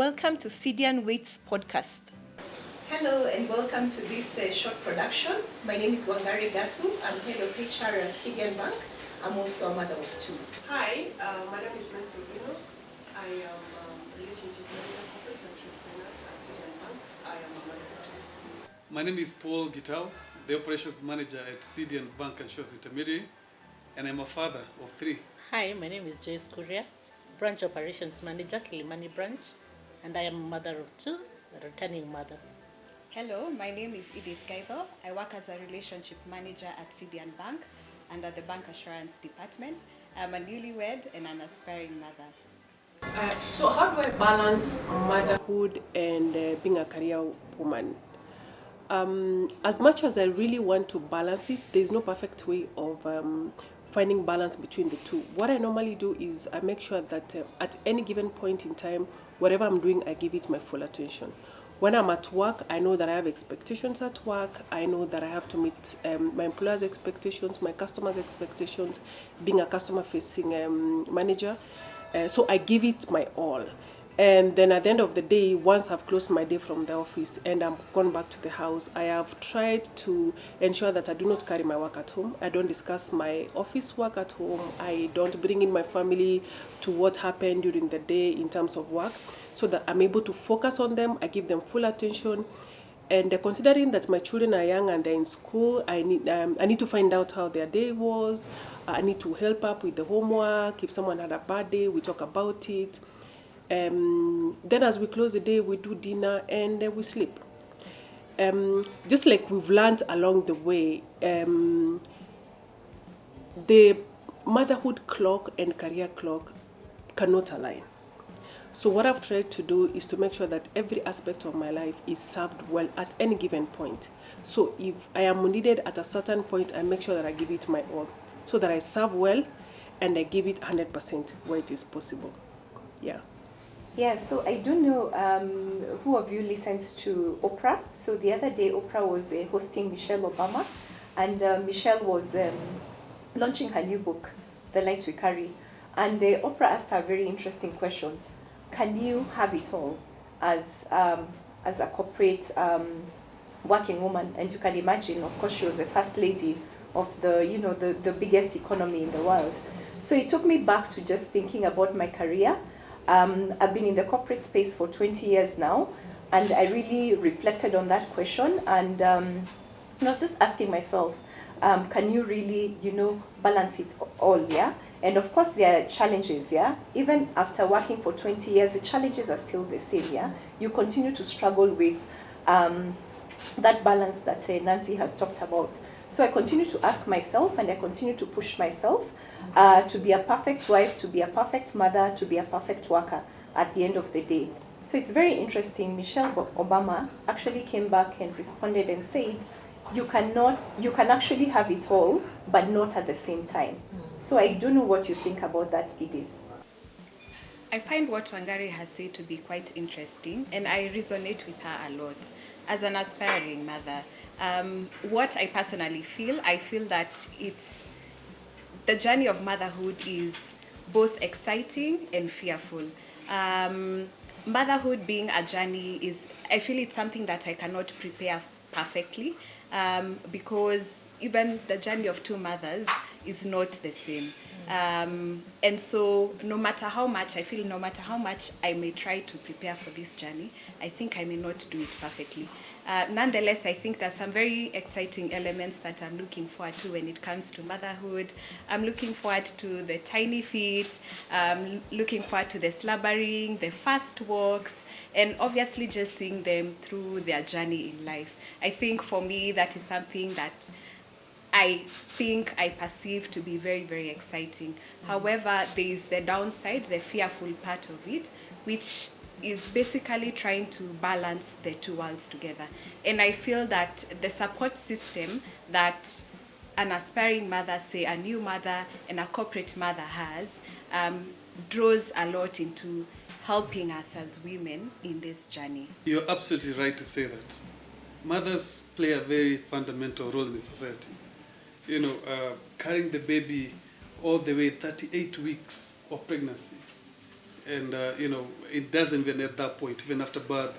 Welcome to Sidian Waits podcast. Hello and welcome to this short production. My name is Wangari Gathu. I'm head of HR at Sidian Bank. I'm also a mother of two. Hi, my name is Nancy Bruno. I am relationship manager corporate and trade finance at Sidian Bank. I am a mother of two. My name is Paul Gitau, the operations manager at Sidian Bank and Insurance Intermediary, and I'm a father of three. Hi, my name is Joyce Kuria, branch operations manager, Kilimani branch, and I am a mother of two, a returning mother. Hello, my name is Edith Gaibo. I work as a relationship manager at Sidian Bank under the bank assurance department. I'm a newlywed and an aspiring mother. So how do I balance motherhood and being a career woman? As much as I really want to balance it, there's no perfect way of finding balance between the two. What I normally do is I make sure that at any given point in time, whatever I'm doing, I give it my full attention. When I'm at work, I know that I have expectations at work. I know that I have to meet my employers' expectations, my customers' expectations, being a customer-facing manager. So I give it my all. And then at the end of the day, once I've closed my day from the office and I'm gone back to the house, I have tried to ensure that I do not carry my work at home. I don't discuss my office work at home. I don't bring in my family to what happened during the day in terms of work, so that I'm able to focus on them. I give them full attention. And considering that my children are young and they're in school, I need to find out how their day was. I need to help up with the homework. If someone had a bad day, we talk about it. Then as we close the day, we do dinner and we sleep. Just like we've learned along the way, the motherhood clock and career clock cannot align. So what I've tried to do is to make sure that every aspect of my life is served well at any given point. So if I am needed at a certain point, I make sure that I give it my all, so that I serve well and I give it 100% where it is possible. Yeah, so I don't know who of you listens to Oprah. So the other day, Oprah was hosting Michelle Obama, and Michelle was launching her new book, The Light We Carry. And Oprah asked her a very interesting question. Can you have it all as a corporate working woman? And you can imagine, of course, she was the first lady of the biggest economy in the world. So it took me back to just thinking about my career. I've been in the corporate space for 20 years now, and I really reflected on that question, and I was just asking myself, can you really, balance it all, yeah? And of course there are challenges, yeah? Even after working for 20 years, the challenges are still the same, yeah? You continue to struggle with that balance that Nancy has talked about. So I continue to ask myself, and I continue to push myself to be a perfect wife, to be a perfect mother, to be a perfect worker at the end of the day. So it's very interesting. Michelle Obama actually came back and responded and said, you can actually have it all, but not at the same time. So I don't know what you think about that, Edith. I find what Wangari has said to be quite interesting, and I resonate with her a lot. As an aspiring mother, what I personally feel, I feel that the journey of motherhood is both exciting and fearful. Motherhood being a journey I feel it's something that I cannot prepare perfectly, because even the journey of two mothers is not the same. And so no matter how much I may try to prepare for this journey, I think I may not do it perfectly. Nonetheless, I think there's some very exciting elements that I'm looking forward to when it comes to motherhood. I'm looking forward to the tiny feet, looking forward to the slumbering, the fast walks, and obviously just seeing them through their journey in life. I think for me, that is something that I think I perceive to be very, very exciting. However, there is the downside, the fearful part of it, which is basically trying to balance the two worlds together. And I feel that the support system that an aspiring mother, say a new mother and a corporate mother has, draws a lot into helping us as women in this journey. You're absolutely right to say that. Mothers play a very fundamental role in the society. Carrying the baby all the way 38 weeks of pregnancy And, it doesn't even at that point, even after birth,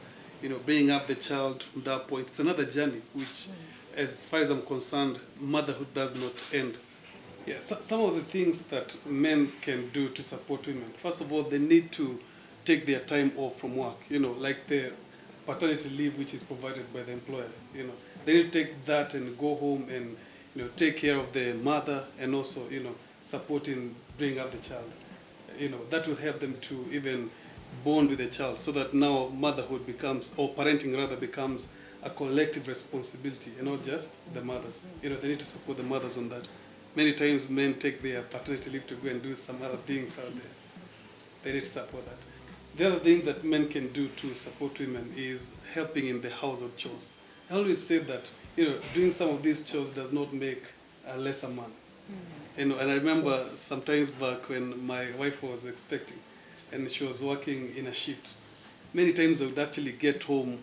bringing up the child from that point. It's another journey, which, as far as I'm concerned, motherhood does not end. Yeah, some of the things that men can do to support women. First of all, they need to take their time off from work, like the paternity leave which is provided by the employer. They need to take that and go home and, take care of the mother and also, support in bringing up the child. That will help them to even bond with the child so that now motherhood becomes, or parenting rather, becomes a collective responsibility and not just the mothers. They need to support the mothers on that. Many times men take their paternity leave to go and do some other things out there. They need to support that. The other thing that men can do to support women is helping in the household chores. I always say that, doing some of these chores does not make a lesser man. And I remember sometimes back when my wife was expecting and she was working in a shift, many times I would actually get home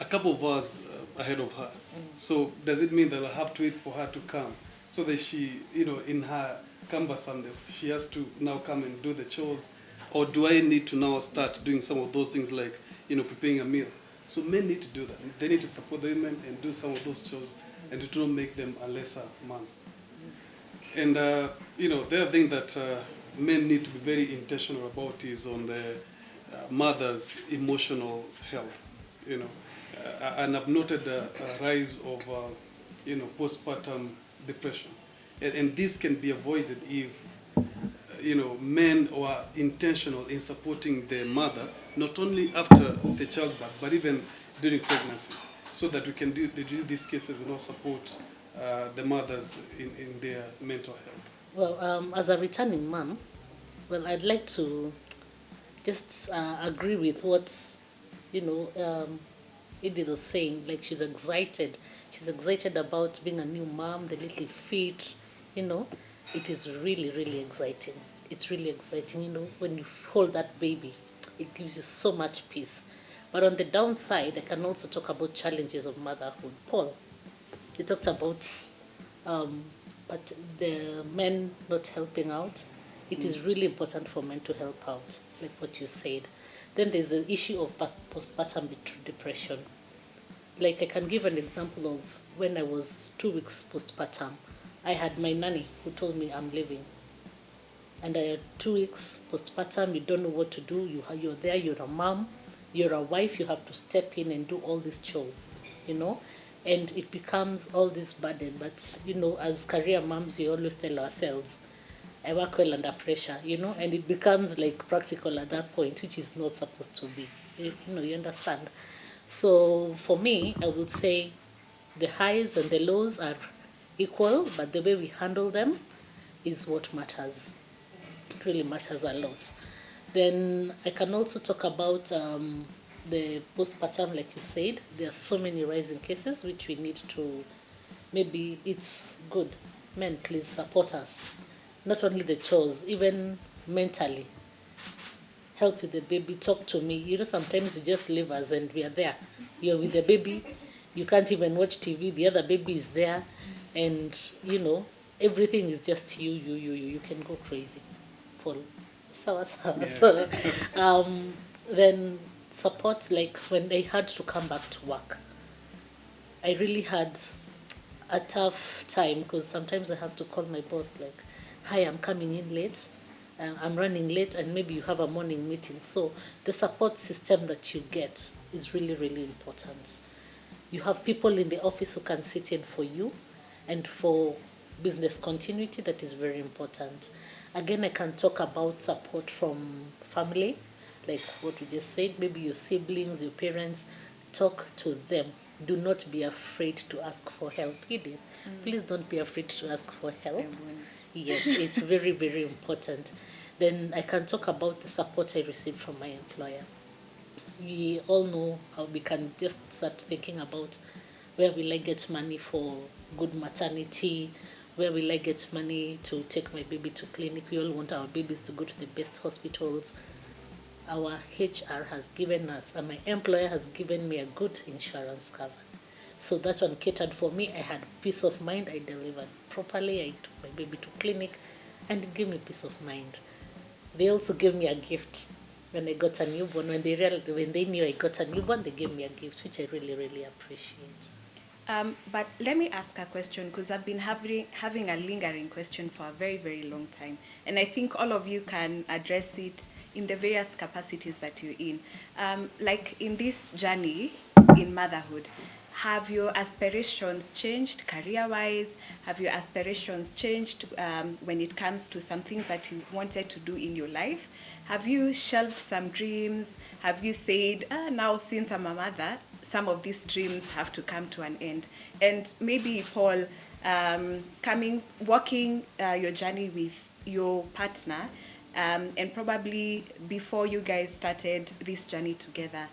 a couple of hours ahead of her. So does it mean that I have to wait for her to come so that she, in her cumbersomeness, she has to now come and do the chores? Or do I need to now start doing some of those things like, preparing a meal? So men need to do that. They need to support the women and do some of those chores and to not make them a lesser man. And, the other thing that men need to be very intentional about is on the mother's emotional health, and I've noted a rise of, postpartum depression. And this can be avoided if, men are intentional in supporting the mother, not only after the childbirth, but even during pregnancy, so that we can reduce these cases and also support the mothers in their mental health. Well, as a returning mom, well, I'd like to just agree with what, Edith was saying. Like, she's excited. She's excited about being a new mom, the little feet, It is really, really exciting. It's really exciting, when you hold that baby, it gives you so much peace. But on the downside, I can also talk about challenges of motherhood. Paul, you talked about but the men not helping out. It is really important for men to help out, like what you said. Then there's the issue of postpartum depression. Like, I can give an example of when I was 2 weeks postpartum. I had my nanny who told me I'm leaving. And I had 2 weeks postpartum, you don't know what to do. You're there, you're a mom, you're a wife, you have to step in and do all these chores, And it becomes all this burden. But, as career moms, we always tell ourselves, I work well under pressure, and it becomes like practical at that point, which is not supposed to be. You understand? So for me, I would say the highs and the lows are equal, but the way we handle them is what matters. It really matters a lot. Then I can also talk about the postpartum, like you said. There are so many rising cases which we need to, maybe it's good. Men, please support us. Not only the chores, even mentally. Help with the baby, talk to me. Sometimes you just leave us and we are there. You're with the baby, you can't even watch TV, the other baby is there, and, everything is just you. You can go crazy. Paul. So, then support, like when I had to come back to work, I really had a tough time because sometimes I have to call my boss like, hi, I'm coming in late, I'm running late, and maybe you have a morning meeting. So the support system that you get is really, really important. You have people in the office who can sit in for you, and for business continuity, that is very important. Again, I can talk about support from family, like what we just said, maybe your siblings, your parents. Talk to them. Do not be afraid to ask for help. Edith, please don't be afraid to ask for help. Yes, it's very, very important. Then I can talk about the support I received from my employer. We all know how we can just start thinking about where will I get money for good maternity, where will I get money to take my baby to clinic. We all want our babies to go to the best hospitals. Our HR has given us, and my employer has given me a good insurance cover. So that one catered for me. I had peace of mind. I delivered properly. I took my baby to clinic, and it gave me peace of mind. They also gave me a gift. when I got a newborn. When they knew I got a newborn, they gave me a gift, which I really, really appreciate. But let me ask a question, because I've been having a lingering question for a very, very long time. And I think all of you can address it in the various capacities that you're in. Like in this journey in motherhood, have your aspirations changed career-wise? Have your aspirations changed when it comes to some things that you wanted to do in your life? Have you shelved some dreams? Have you said, now since I'm a mother, some of these dreams have to come to an end? And maybe, Paul, walking your journey with your partner, and probably before you guys started this journey together,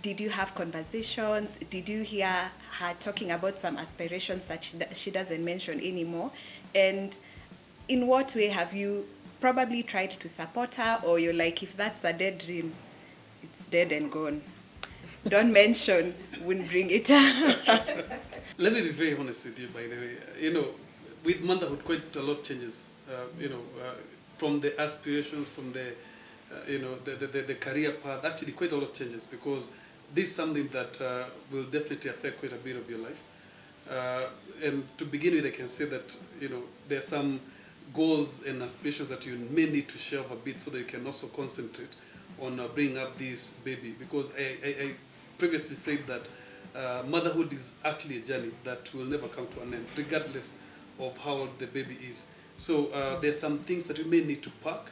did you have conversations? Did you hear her talking about some aspirations that she doesn't mention anymore? And in what way have you probably tried to support her, or you're like, if that's a dead dream, it's dead and gone? Don't mention, wouldn't bring it up. Let me be very honest with you, by the way. With motherhood, quite a lot changes. From the aspirations, from the career path. Actually, quite a lot changes, because this is something that will definitely affect quite a bit of your life. And to begin with, I can say that there are some goals and aspirations that you may need to shelve a bit so that you can also concentrate on bringing up this baby. Because I previously said that motherhood is actually a journey that will never come to an end, regardless of how old the baby is. So there's some things that you may need to park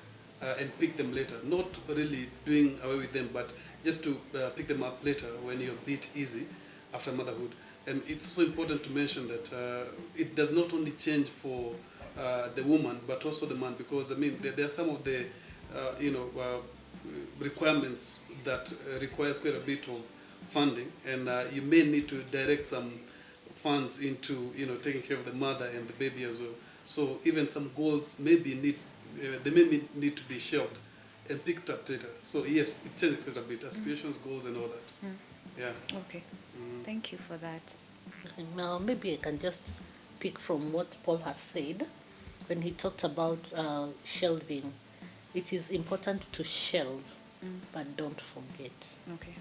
and pick them later. Not really doing away with them, but just to pick them up later when you're a bit easy after motherhood. And it's also important to mention that it does not only change for the woman, but also the man, because I mean there are some of the requirements that requires quite a bit of funding, and you may need to direct some funds into taking care of the mother and the baby as well. So even some goals they may need to be shelved and picked up later. So yes, it changes quite a bit, aspirations, goals, and all that. Yeah. Okay. Thank you for that. Now, maybe I can just pick from what Paul has said when he talked about shelving. It is important to shelve, but don't forget. Okay.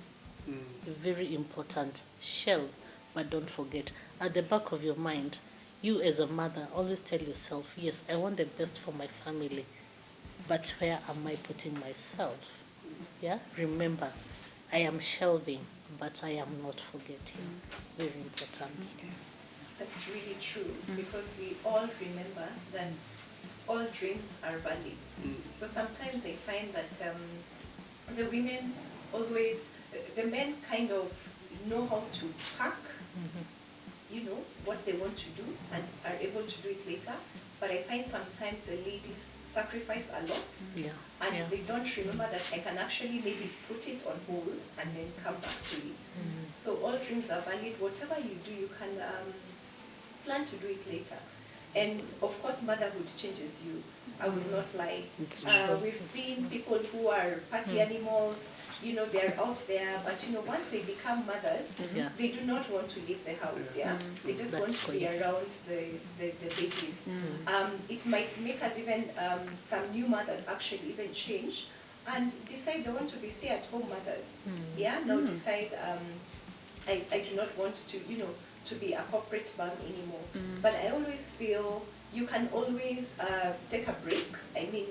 Very important. Shelve, but don't forget. At the back of your mind, you as a mother always tell yourself, yes, I want the best for my family, but where am I putting myself? Yeah, remember, I am shelving, but I am not forgetting. Very important. Okay. That's really true, because we all remember that all dreams are valid. So sometimes I find that the women always, the men kind of know how to pack, what they want to do and are able to do it later. But I find sometimes the ladies sacrifice a lot, and they don't remember that I can actually maybe put it on hold and then come back to it. So all dreams are valid. Whatever you do, you can plan to do it later. And of course, motherhood changes you. I will not lie. We've seen people who are party animals, they're out there, but once they become mothers, they do not want to leave the house, They just want to be around the babies. It might make us even, some new mothers actually even change and decide they want to be stay-at-home mothers. Now decide, I do not want to be a corporate mom anymore. But I always feel you can always take a break. I mean,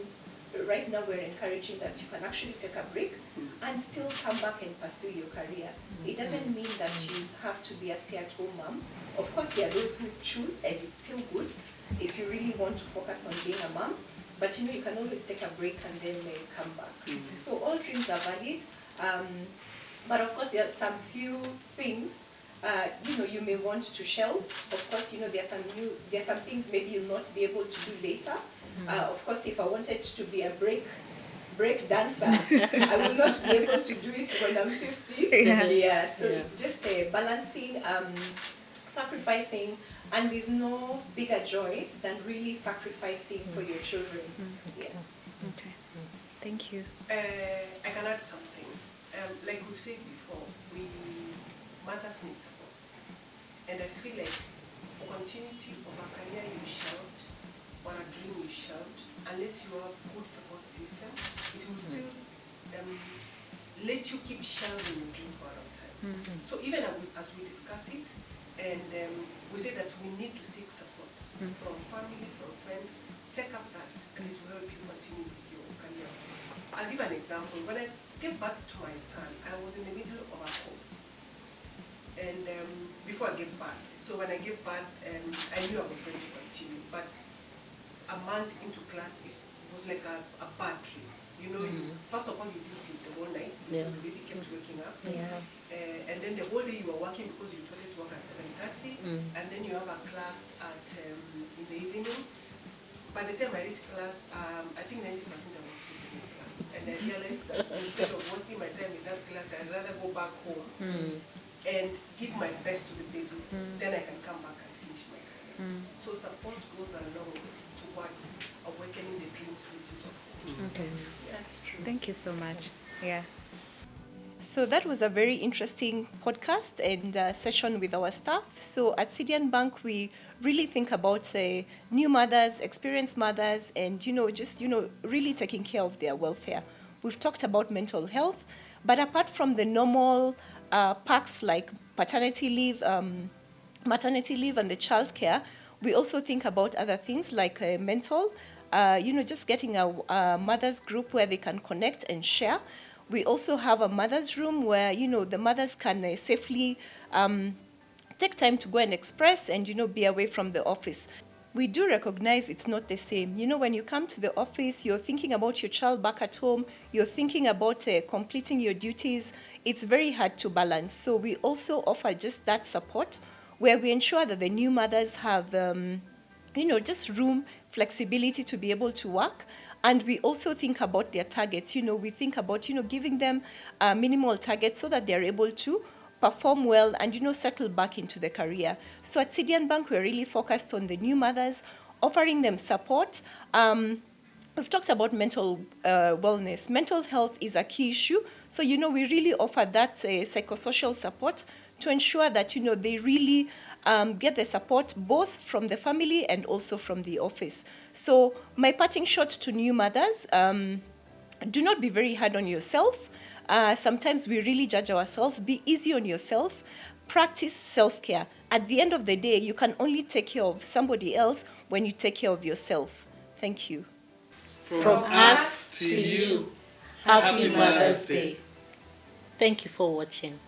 right now we're encouraging that you can actually take a break and still come back and pursue your career. It doesn't mean that you have to be a stay-at-home mom. Of course, there are those who choose, and it's still good if you really want to focus on being a mom. But you can always take a break and then come back. So all dreams are valid. But of course, there are some few things you may want to shelve. Of course, there are some things maybe you'll not be able to do later. Of course, if I wanted to be a break dancer, I will not be able to do it when I'm 50. So it's just balancing, sacrificing, and there's no bigger joy than really sacrificing for your children. Okay. Thank you. I can add something. Like we've said before, mothers need support. And I feel like continuity of a career you shelved or a dream you shelved, unless you have a good support system, it will still let you keep shelving your dream for a long time. So even as we discuss it, and we say that we need to seek support from family, from friends, take up that, and it will help you continue with your career. I'll give an example. When I gave birth to my son, I was in the middle of a course. And before I gave birth, so when I gave birth, I knew I was going to continue, but a month into class, it was like a bad trip. You know, first of all, you didn't sleep the whole night because the baby kept waking up. And then the whole day you were working because you reported to work at 7:30, and then you have a class at in the evening. By the time I reached class, I think 90% I was sleeping in class. And I realized that instead of wasting my time in that class, I'd rather go back home and give my best to the baby. Then I can come back and finish my career. So support goes a long way towards awakening the dreams we put up. Okay. That's true. Thank you so much. Yeah. So that was a very interesting podcast and session with our staff. So at Sidian Bank, we really think about new mothers, experienced mothers, and just really taking care of their welfare. We've talked about mental health, but apart from the normal perks like paternity leave, maternity leave, and the childcare, we also think about other things like mental. Just getting a mothers group where they can connect and share. We also have a mother's room where, the mothers can safely take time to go and express and, be away from the office. We do recognize it's not the same. When you come to the office, you're thinking about your child back at home, you're thinking about completing your duties. It's very hard to balance. So we also offer just that support where we ensure that the new mothers have, just room, flexibility to be able to work. And we also think about their targets. We think about, giving them minimal targets so that they're able to perform well and, settle back into the career. So at Sidian Bank, we're really focused on the new mothers, offering them support. We've talked about mental wellness. Mental health is a key issue. So, we really offer that psychosocial support to ensure that, they really get the support both from the family and also from the office. So my parting shot to new mothers, do not be very hard on yourself. Sometimes we really judge ourselves. Be easy on yourself. Practice self-care. At the end of the day, you can only take care of somebody else when you take care of yourself. Thank you. From us to you, Happy Mother's Day. Thank you for watching.